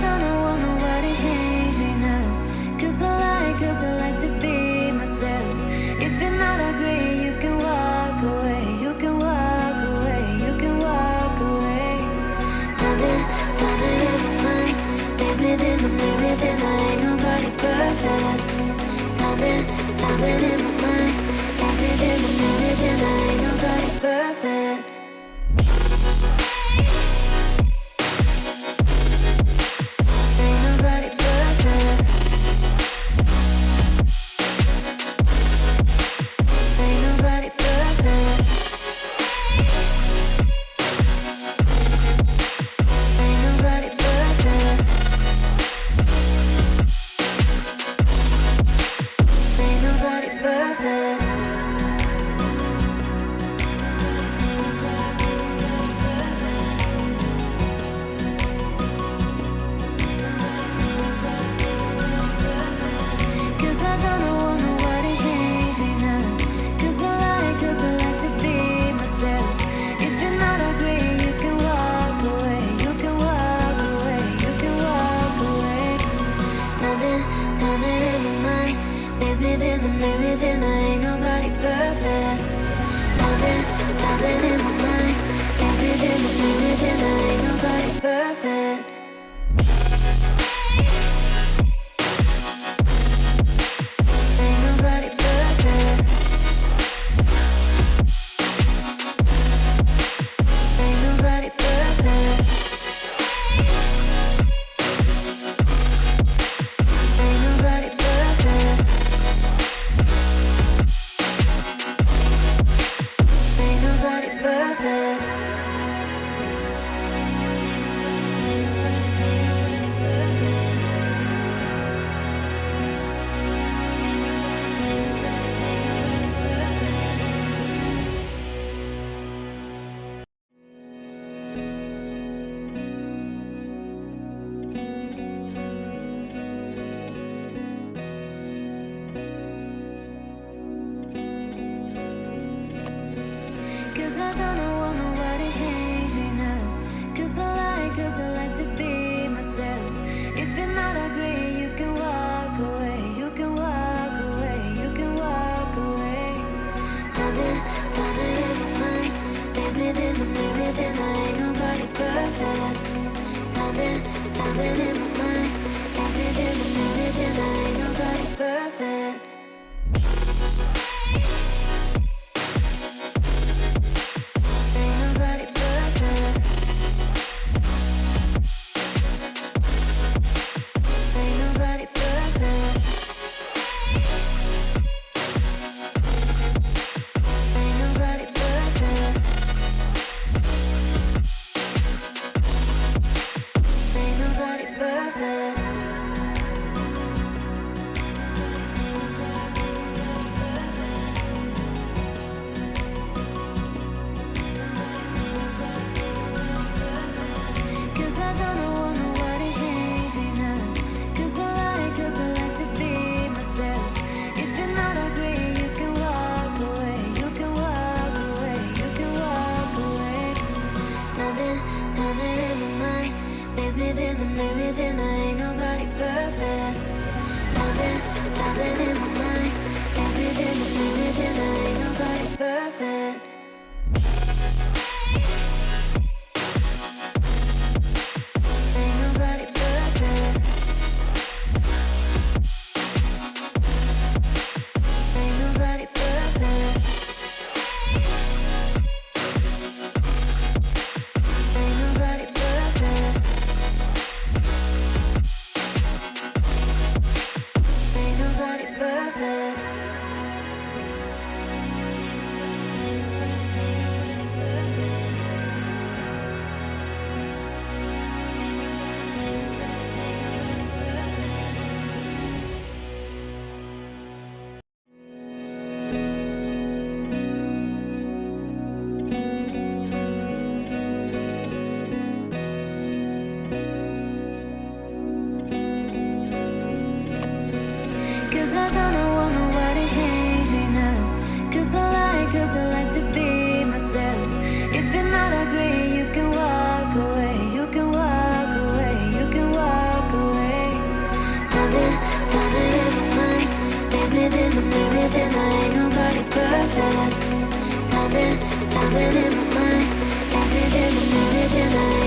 I don't want nobody change me now. Cause I like to be myself. If you're not agree, you can walk away. You can walk away, you can walk away. Something in my mind makes me think I ain't nobody perfect. Something in my mind makes me think I ain't nobody perfect. Makes me think I ain't nobody perfect. Something in my mind makes me think I ain't nobody perfect. Ain't nobody perfect. Ain't nobody perfect. Ain't nobody perfect. Ain't nobody perfect. Ain't nobody perfect. Ain't nobody perfect. Cause I don't want nobody change me now. Cause I like to be myself. If you're not agree, you can walk away. You can walk away, you can walk away. Something in my mind makes me think I ain't nobody perfect. Something in my mind makes me think I ain't nobody perfect. Ain't nobody perfect. Ain't nobody perfect. Ain't nobody perfect. Ain't nobody perfect. Cause I don't want nobody change me now. Cause I like to be myself. If you're not agree, you can walk away. You can walk away, you can walk away. Something in my mind makes me think I ain't nobody perfect. Something in my mind makes me think I ain't nobody perfect. Ain't nobody perfect. Ain't nobody perfect. Ain't nobody perfect. Ain't nobody perfect. Ain't nobody perfect. Ain't nobody perfect. Cause I don't want nobody change me now. Cause I like to be myself. If you're not agree, you can walk away. You can walk away, you can walk something in my mind. Leads me there, leads me there.